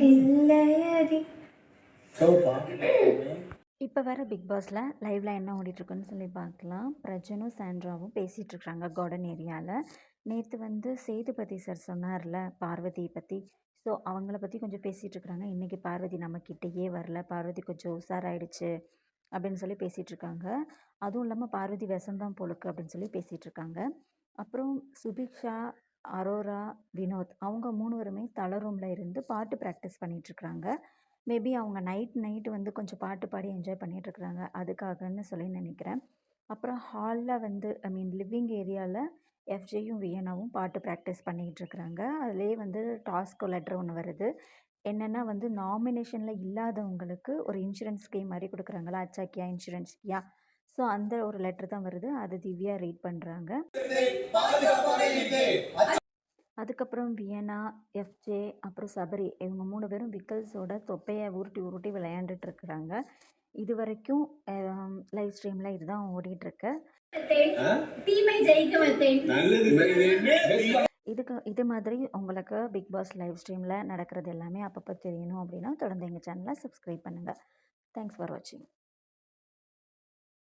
இல்லையடி. இப்போ வர பிக் பாஸில் லைவ்ல என்ன ஓடிட்டுருக்குன்னு சொல்லி பார்க்கலாம். பிரஜனும் சாண்ட்ராவும் பேசிகிட்டு இருக்காங்க கார்டன் ஏரியாவில். நேற்று வந்து சேதுபதி சார் சொன்னார்ல பார்வதியை பற்றி. ஸோ அவங்கள பற்றி கொஞ்சம் பேசிகிட்டு இருக்கிறாங்க. இன்றைக்கி பார்வதி நம்மக்கிட்டேயே வரல, பார்வதி கொஞ்சம் உஷாராயிடுச்சு அப்படின்னு சொல்லி பேசிகிட்டு இருக்காங்க. அதுவும் இல்லாமல் பார்வதி விஷம்தான் போலுக்கு அப்படின்னு சொல்லி பேசிகிட்டு இருக்காங்க. அப்புறம் சுபிக்ஷா, அரோரா, வினோத் அவங்க 3 பேருமே தல ரூமில் இருந்து பாட்டு ப்ராக்டிஸ் பண்ணிகிட்ருக்குறாங்க. மேபி அவங்க நைட்டு வந்து கொஞ்சம் பாட்டு பாடி என்ஜாய் பண்ணிகிட்ருக்குறாங்க, அதுக்காகன்னு சொல்லி நினைக்கிறேன். அப்புறம் ஹாலில் வந்து லிவிங் ஏரியாவில் எஃப்ஜேயும் வியனாவும் பாட்டு ப்ராக்டிஸ் பண்ணிகிட்ருக்குறாங்க. அதுலேயே வந்து டாஸ்க் லெட்டர் ஒன்று வருது. என்னென்னா வந்து நாமினேஷனில் இல்லாதவங்களுக்கு ஒரு இன்சூரன்ஸ் ஸ்கீம் மாதிரி கொடுக்குறாங்களா, அச்சாக்கியா இன்சூரன்ஸ் யா. ஸோ அந்த ஒரு லெட்டர் தான் வருது. அது திவ்யா ரீட் பண்ணுறாங்க. அதுக்கப்புறம் வியனா, எஃப்ஜே, அப்புறம் சபரி இவங்க 3 பேரும் விக்கல்ஸோட தொப்பையை உருட்டி உருட்டி விளையாண்டுட்டு இருக்கிறாங்க. இது வரைக்கும் லைவ் ஸ்ட்ரீமில் இதுதான் ஓடிட்டுருக்கு. இது மாதிரி உங்களுக்கு பிக் பாஸ் லைவ் ஸ்ட்ரீமில் நடக்கிறது எல்லாமே அப்பப்போ தெரியணும் அப்படின்னா தொடர்ந்து எங்கள் சேனலை சப்ஸ்கிரைப் பண்ணுங்கள். தேங்க்ஸ் ஃபார் வாட்சிங்.